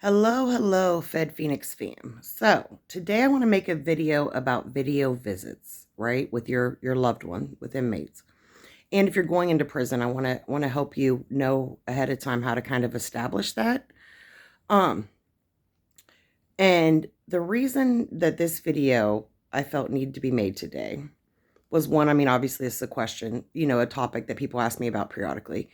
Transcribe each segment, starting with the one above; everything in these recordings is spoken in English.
Hello, FedPhoenix fam. So today I want to make a video about video visits, right, with your loved one, with inmates. And if you're going into prison, I want to help you know ahead of time how to kind of establish that. Um, and the reason that this video I felt needed to be made today was one, I mean, obviously it's a question, a topic that people ask me about periodically.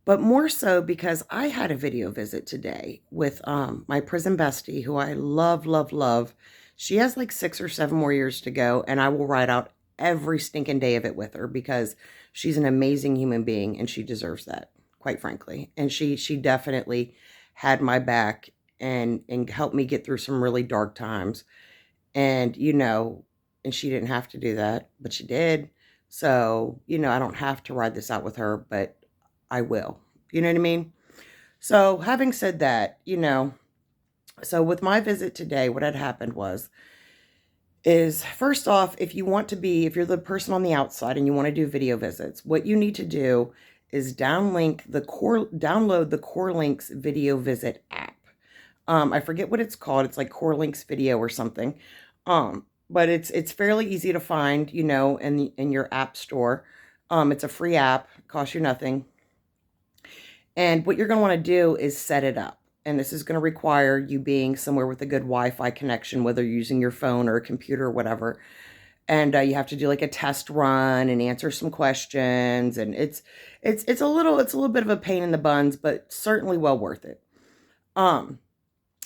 But more so because I had a video visit today with my prison bestie, who I love, love, love. She has like 6 or 7 more years to go, and I will ride out every stinking day of it with her because she's an amazing human being and she deserves that, quite frankly. And she definitely had my back and helped me get through some really dark times. And and she didn't have to do that, but she did. So, I don't have to ride this out with her, but I will. You know what I mean? So, having said that, so with my visit today, what had happened is first off, if you're the person on the outside and you want to do video visits, what you need to do is download the Core Links video visit app. I forget what it's called. It's like Core Links Video or something. But it's fairly easy to find, in your app store. It's a free app, costs you nothing. And what you're going to want to do is set it up. And this is going to require you being somewhere with a good Wi-Fi connection, whether you're using your phone or a computer or whatever. And you have to do like a test run and answer some questions. And it's a little bit of a pain in the buns, but certainly well worth it. And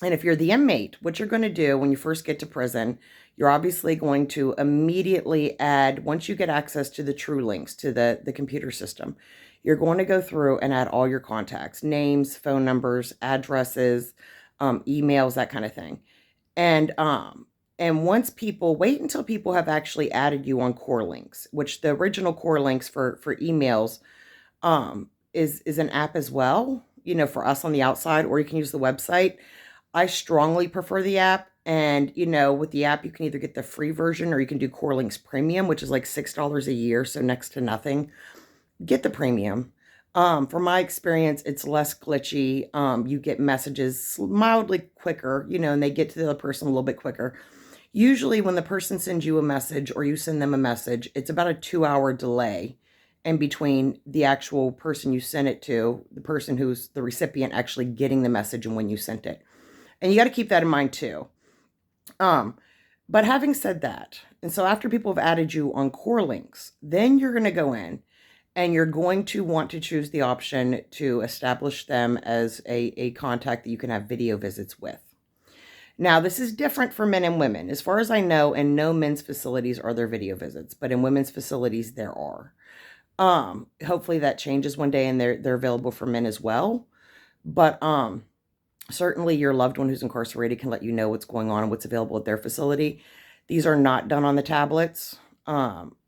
if you're the inmate, what you're going to do when you first get to prison, you're obviously going to immediately add, once you get access to the true links to the computer system, you're going to go through and add all your contacts, names, phone numbers, addresses, emails, that kind of thing. And wait until people have actually added you on Core Links, which the original Core Links for emails is an app as well, for us on the outside, or you can use the website. I strongly prefer the app. And, with the app, you can either get the free version or you can do Core Links Premium, which is like $6 a year, so next to nothing. Get the premium. From my experience, it's less glitchy. You get messages mildly quicker, and they get to the other person a little bit quicker. Usually when the person sends you a message or you send them a message, it's about a 2-hour delay in between the actual person you sent it to, the person who's the recipient actually getting the message and when you sent it. And you got to keep that in mind too. But having said that, and so after people have added you on Core Links, then you're going to go in and you're going to want to choose the option to establish them as a contact that you can have video visits with. Now, this is different for men and women. As far as I know, in no men's facilities are there video visits, but in women's facilities there are. Hopefully that changes one day and they're available for men as well. But certainly your loved one who's incarcerated can let you know what's going on and what's available at their facility. These are not done on the tablets.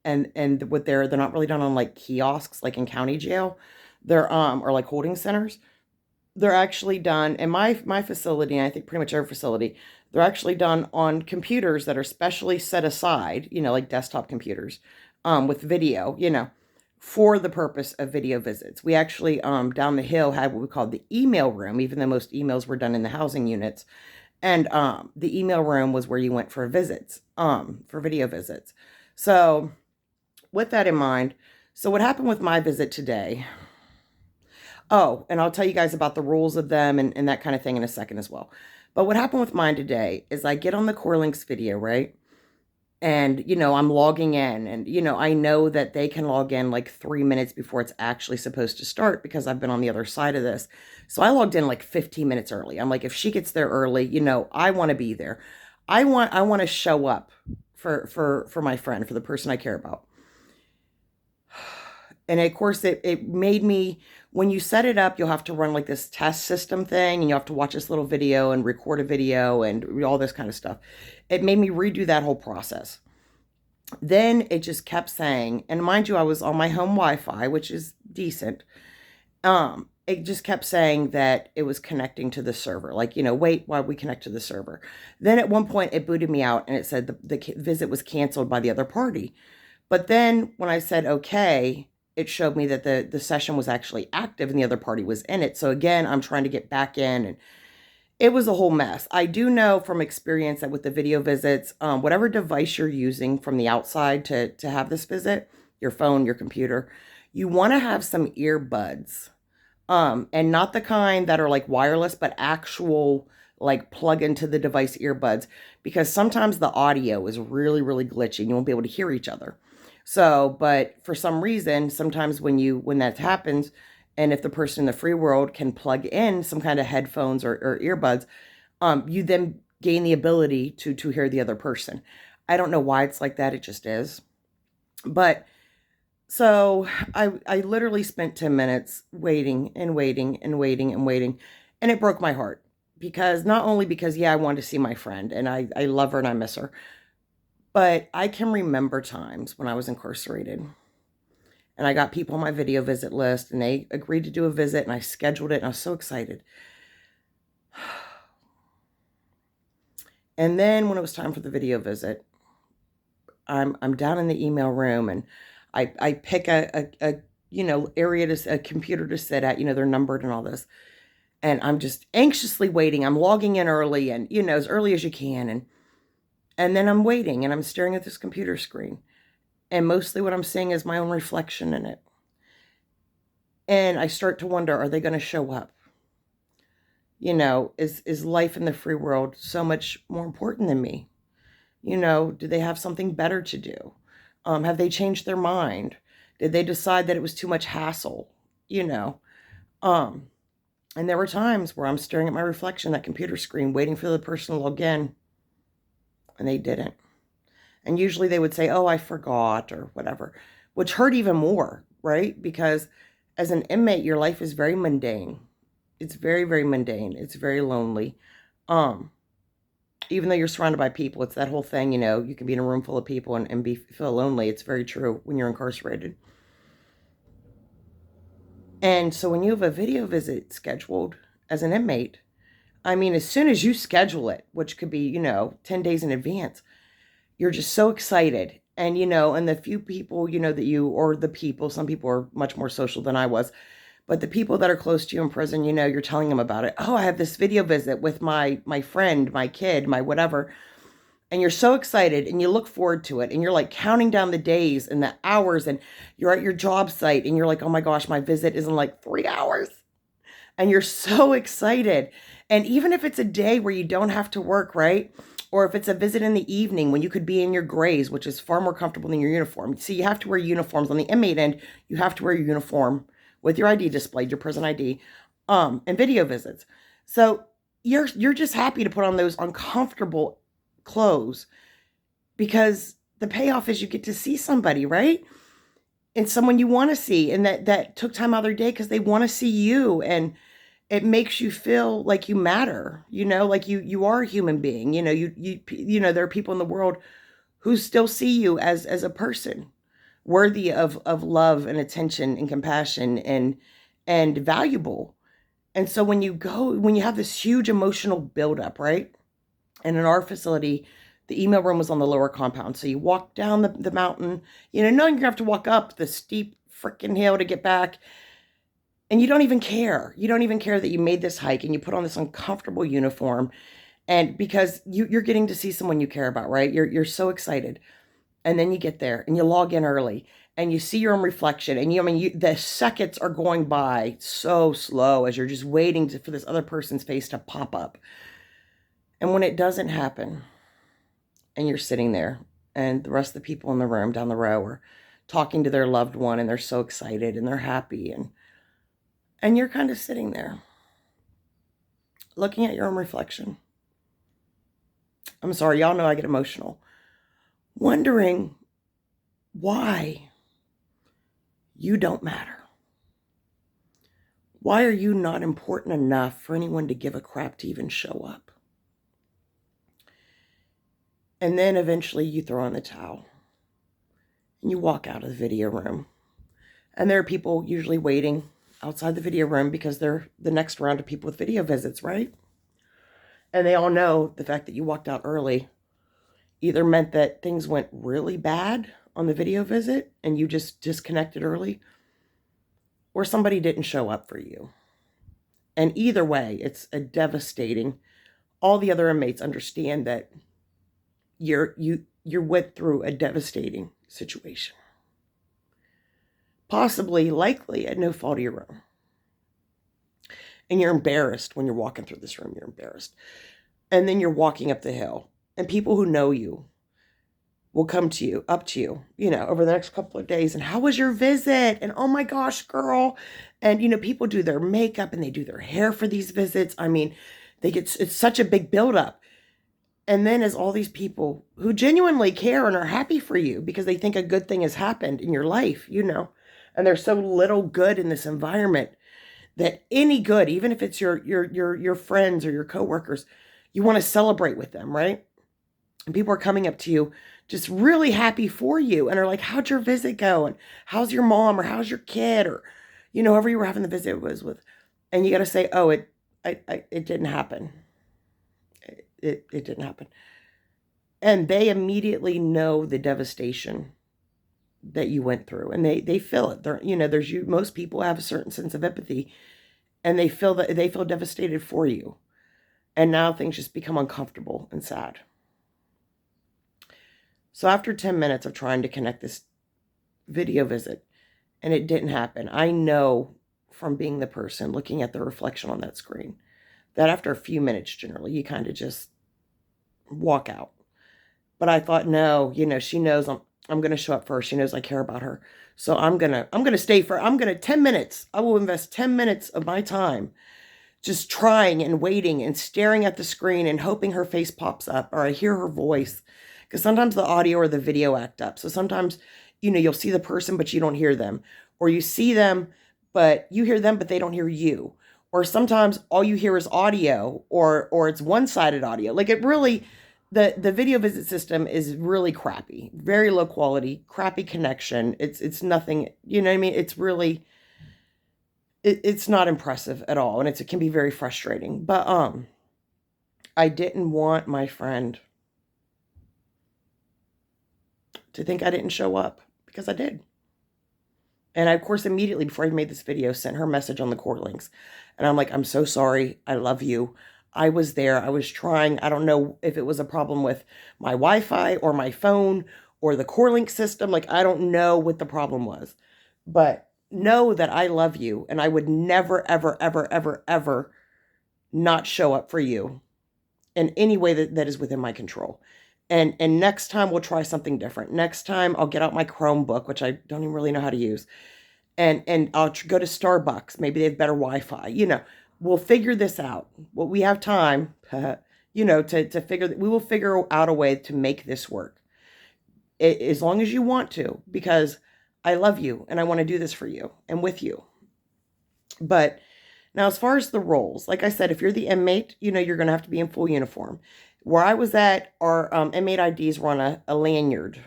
And what they're not really done on like kiosks, like in county jail. They're or like holding centers. They're actually done in my facility, and I think pretty much every facility, they're actually done on computers that are specially set aside, like desktop computers, with video, for the purpose of video visits. We actually down the hill had what we called the email room, even though most emails were done in the housing units. And the email room was where you went for visits, for video visits. So with that in mind, so what happened with my visit today? Oh, and I'll tell you guys about the rules of them and that kind of thing in a second as well. But what happened with mine today is I get on the Core Links video, right? And, I'm logging in and, I know that they can log in like 3 minutes before it's actually supposed to start because I've been on the other side of this. So I logged in like 15 minutes early. I'm like, if she gets there early, I want to be there. I want to show up for my friend, for the person I care about. And of course, it made me, when you set it up, you'll have to run like this test system thing, and you have to watch this little video and record a video and all this kind of stuff. It made me redo that whole process. Then it just kept saying, and mind you, I was on my home Wi-Fi, which is decent. It just kept saying that it was connecting to the server. Like, wait while we connect to the server. Then at one point it booted me out and it said the visit was canceled by the other party. But then when I said, okay, it showed me that the session was actually active and the other party was in it. So again, I'm trying to get back in, and It was a whole mess. I do know from experience that with the video visits, whatever device you're using from the outside to have this visit, your phone, your computer, you want to have some earbuds. And not the kind that are like wireless, but actual like plug into the device earbuds, because sometimes the audio is really, really glitchy and you won't be able to hear each other. So, but for some reason, sometimes when that happens, and if the person in the free world can plug in some kind of headphones or earbuds, you then gain the ability to hear the other person. I don't know why it's like that. It just is. But so I literally spent 10 minutes waiting and waiting and waiting and waiting. And it broke my heart because not only because, yeah, I wanted to see my friend and I love her and I miss her, but I can remember times when I was incarcerated and I got people on my video visit list and they agreed to do a visit and I scheduled it and I was so excited. And then when it was time for the video visit, I'm down in the email room and I pick a area a computer to sit at, they're numbered and all this. And I'm just anxiously waiting. I'm logging in early and, as early as you can. And then I'm waiting and I'm staring at this computer screen. And mostly what I'm seeing is my own reflection in it. And I start to wonder, are they going to show up? Is life in the free world so much more important than me? Do they have something better to do? Have they changed their mind? Did they decide that it was too much hassle? And there were times where I'm staring at my reflection, that computer screen, waiting for the person to log in, and they didn't. And usually they would say, oh, I forgot or whatever, which hurt even more, right? Because as an inmate, your life is very mundane. It's very, very mundane. It's very lonely. Even though you're surrounded by people, it's that whole thing, you can be in a room full of people and feel lonely. It's very true when you're incarcerated. And so when you have a video visit scheduled as an inmate, I mean, as soon as you schedule it, which could be, 10 days in advance, you're just so excited. And, and the few people, some people are much more social than I was, but the people that are close to you in prison, you're telling them about it. Oh, I have this video visit with my friend, my kid, my whatever. And you're so excited and you look forward to it. And you're like counting down the days and the hours and you're at your job site and you're like, oh my gosh, my visit is in like 3 hours. And you're so excited. And even if it's a day where you don't have to work, right? Or if it's a visit in the evening when you could be in your grays, which is far more comfortable than your uniform. See, you have to wear uniforms on the inmate end. You have to wear your uniform with your ID displayed, your prison ID, and video visits. So you're just happy to put on those uncomfortable clothes because the payoff is you get to see somebody, right? And someone you want to see and that took time out of their day because they want to see you, and it makes you feel like you matter, like you are a human being. There are people in the world who still see you as a person worthy of love and attention and compassion and valuable. And so when you have this huge emotional buildup, right? And in our facility, the email room was on the lower compound. So you walk down the mountain, knowing you're going to have to walk up the steep freaking hill to get back. And you don't even care. You don't even care that you made this hike and you put on this uncomfortable uniform. And because you're getting to see someone you care about, right? You're so excited. And then you get there and you log in early and you see your own reflection. And the seconds are going by so slow as you're just waiting for this other person's face to pop up. And when it doesn't happen and you're sitting there and the rest of the people in the room down the row are talking to their loved one and they're so excited and they're happy and you're kind of sitting there looking at your own reflection. I'm sorry, y'all know I get emotional. Wondering why you don't matter. Why are you not important enough for anyone to give a crap to even show up? And then eventually you throw in the towel and you walk out of the video room. And there are people usually waiting outside the video room because they're the next round of people with video visits, right? And they all know the fact that you walked out early either meant that things went really bad on the video visit and you just disconnected early, or somebody didn't show up for you. And either way, it's a devastating all the other inmates understand that you went through a devastating situation. Possibly, likely, at no fault of your own. And you're embarrassed when you're walking through this room. You're embarrassed. And then you're walking up the hill. And people who know you will come to you, up to you, over the next couple of days. And how was your visit? And oh my gosh, girl. And, people do their makeup and they do their hair for these visits. I mean, it's such a big buildup. And then as all these people who genuinely care and are happy for you because they think a good thing has happened in your life, and there's so little good in this environment that any good, even if it's your friends or your coworkers, you want to celebrate with them, right? And people are coming up to you just really happy for you and are like, how'd your visit go? And how's your mom? Or how's your kid? Or, whoever you were having the visit was with. And you got to say, oh, it didn't happen. It didn't happen. And they immediately know the devastation that you went through, and they feel it. Most people have a certain sense of empathy, and they feel devastated for you. And now things just become uncomfortable and sad. So after 10 minutes of trying to connect this video visit, and it didn't happen, I know from being the person looking at the reflection on that screen that after a few minutes, generally, you kind of just walk out. But I thought, no, she knows I'm going to show up first. She knows I care about her. So I'm going to stay 10 minutes. I will invest 10 minutes of my time just trying and waiting and staring at the screen and hoping her face pops up or I hear her voice. Because sometimes the audio or the video act up. So sometimes, you'll see the person, but you don't hear them. Or you see them, but you hear them, but they don't hear you. Or sometimes all you hear is audio or it's one-sided audio. Like it really, the video visit system is really crappy. Very low quality, crappy connection. It's nothing, you know what I mean? It's really, it's not impressive at all. And it can be very frustrating. But I didn't want my friend to think I didn't show up because I did. And I, of course, immediately before I made this video, sent her a message on the core links. And I'm like, I'm so sorry. I love you. I was there. I was trying. I don't know if it was a problem with my Wi-Fi or my phone or the core link system. Like, I don't know what the problem was. But know that I love you. And I would never, ever, ever, ever, ever not show up for you in any way that is within my control. And next time we'll try something different. Next time I'll get out my Chromebook, which I don't even really know how to use. And I'll go to Starbucks. Maybe they have better Wi-Fi. We'll figure this out. Well, we have time, to figure, we will figure out a way to make this work. As long as you want to, because I love you and I want to do this for you and with you. But now as far as the roles, like I said, if you're the inmate, you're going to have to be in full uniform. Where I was at, our inmate IDs were on a lanyard.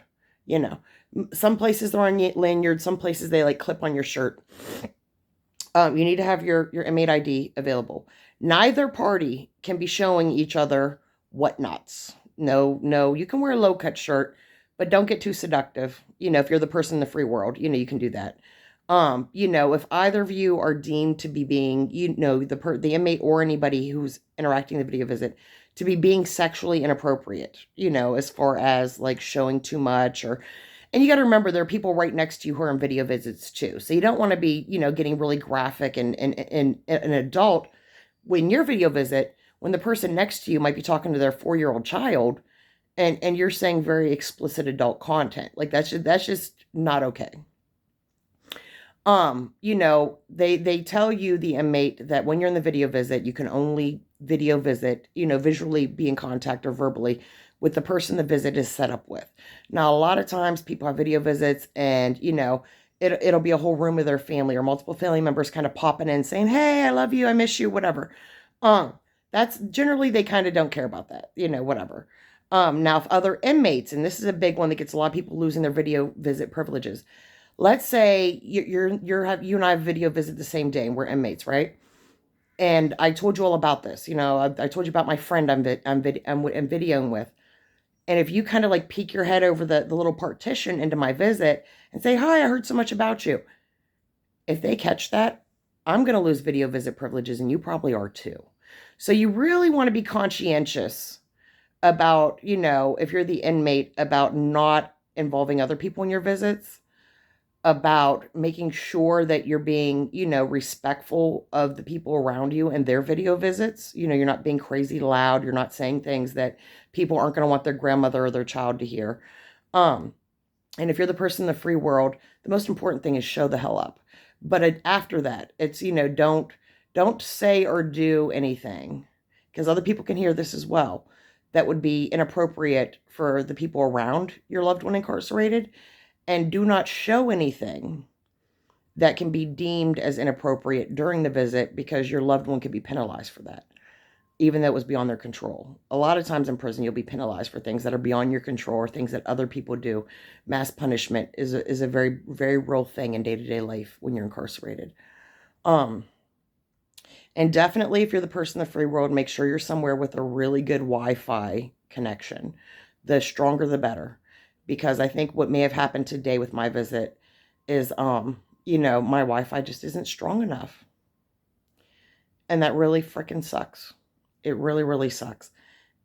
Some places they're on lanyard, some places they like clip on your shirt. You need to have your inmate ID available. Neither party can be showing each other whatnots. No, you can wear a low-cut shirt, but don't get too seductive. If you're the person in the free world, you can do that. If either of you are deemed to be being, the inmate or anybody who's interacting the video visit, to be being sexually inappropriate, as far as like showing too much and you got to remember there are people right next to you who are in video visits too. So you don't want to be, getting really graphic and an adult when your video visit, when the person next to you might be talking to their 4-year-old child and you're saying very explicit adult content. Like that's just not okay. They tell you, the inmate, that when you're in the video visit, you can only video visit, visually be in contact or verbally with the person the visit is set up with. Now, a lot of times people have video visits and, it'll be a whole room with their family or multiple family members kind of popping in saying, hey, I love you, I miss you, whatever. That's generally, they kind of don't care about that, whatever. Now, if other inmates, and this is a big one that gets a lot of people losing their video visit privileges. Let's say you and I have video visit the same day and we're inmates, right? And I told you all about this. I told you about my friend I'm videoing with. And if you kind of like peek your head over the little partition into my visit and say, hi, I heard so much about you. If they catch that, I'm going to lose video visit privileges, and you probably are too. So you really want to be conscientious about, if you're the inmate, about not involving other people in your visits, about making sure that you're being, respectful of the people around you and their video visits. You're not being crazy loud. You're not saying things that people aren't going to want their grandmother or their child to hear. Um, and if you're the person in the free world, the most important thing is show the hell up. But after that, it's, don't say or do anything, because other people can hear this as well, that would be inappropriate for the people around your loved one incarcerated. And do not show anything that can be deemed as inappropriate during the visit, because your loved one could be penalized for that, even though it was beyond their control. A lot of times in prison, you'll be penalized for things that are beyond your control or things that other people do. Mass punishment is a very, very real thing in day-to-day life when you're incarcerated. And definitely, if you're the person in the free world, make sure you're somewhere with a really good Wi-Fi connection. The stronger, the better. Because I think what may have happened today with my visit is, my Wi-Fi just isn't strong enough. And that really freaking sucks. It really, really sucks.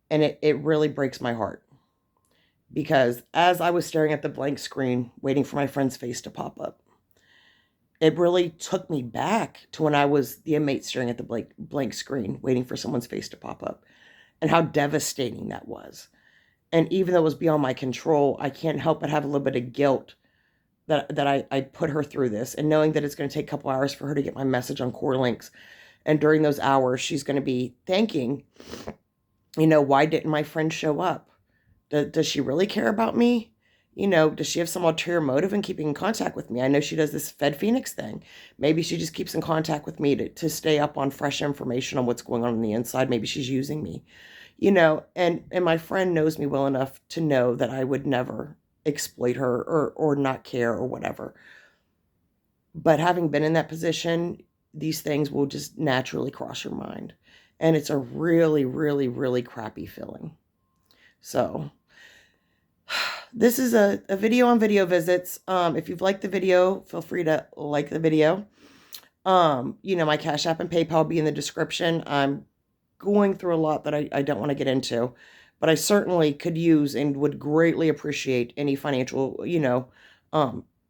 And it really breaks my heart. Because as I was staring at the blank screen, waiting for my friend's face to pop up, it really took me back to when I was the inmate staring at the blank screen, waiting for someone's face to pop up, and how devastating that was. And even though it was beyond my control, I can't help but have a little bit of guilt that I put her through this, and knowing that it's going to take a couple hours for her to get my message on core links. And during those hours, she's going to be thinking, why didn't my friend show up? Does she really care about me? Does she have some ulterior motive in keeping in contact with me? I know she does this FedPhoenix thing. Maybe she just keeps in contact with me to stay up on fresh information on what's going on the inside. Maybe she's using me. And my friend knows me well enough to know that I would never exploit her or not care or whatever. But having been in that position, these things will just naturally cross your mind. And it's a really, really, really crappy feeling. So this is a video on video visits. If you've liked the video, feel free to like the video. My Cash App and PayPal will be in the description. I'm going through a lot that I don't want to get into, but I certainly could use and would greatly appreciate any financial,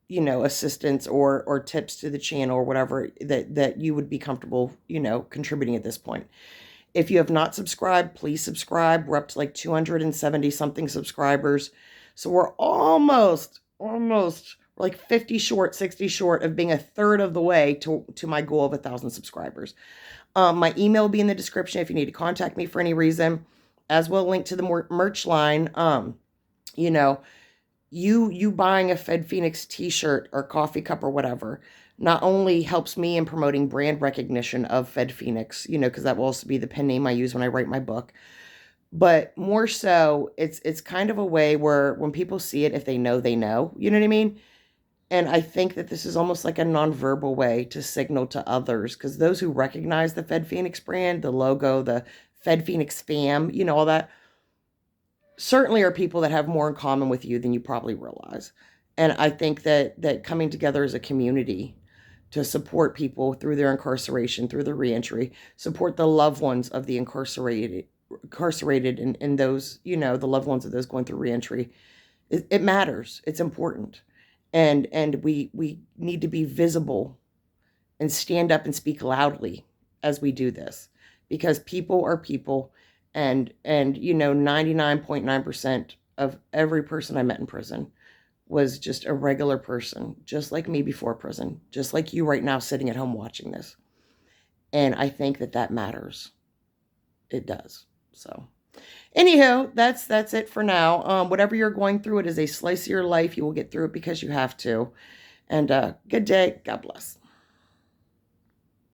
assistance or tips to the channel or whatever that you would be comfortable, contributing at this point. If you have not subscribed, please subscribe. We're up to like 270 something subscribers. So we're almost like 50 short, 60 short of being a third of the way to my goal of 1,000 subscribers. My email will be in the description if you need to contact me for any reason, as well link to the merch line. You buying a FedPhoenix t-shirt or coffee cup or whatever not only helps me in promoting brand recognition of FedPhoenix, because that will also be the pen name I use when I write my book. But more so, it's kind of a way where when people see it, if they know, they know. You know what I mean? And I think that this is almost like a nonverbal way to signal to others, because those who recognize the FedPhoenix brand, the logo, the FedPhoenix fam, all that, certainly are people that have more in common with you than you probably realize. And I think that coming together as a community to support people through their incarceration, through their reentry, support the loved ones of the incarcerated and those, the loved ones of those going through reentry, it matters. It's important. And we need to be visible and stand up and speak loudly as we do this, because people are people, and 99.9% of every person I met in prison was just a regular person, just like me before prison, just like you right now sitting at home watching this. And I think that matters. It does. So anyhow, that's it for now. Whatever you're going through, it is a slice of your life. You will get through it because you have to. And good day. God bless.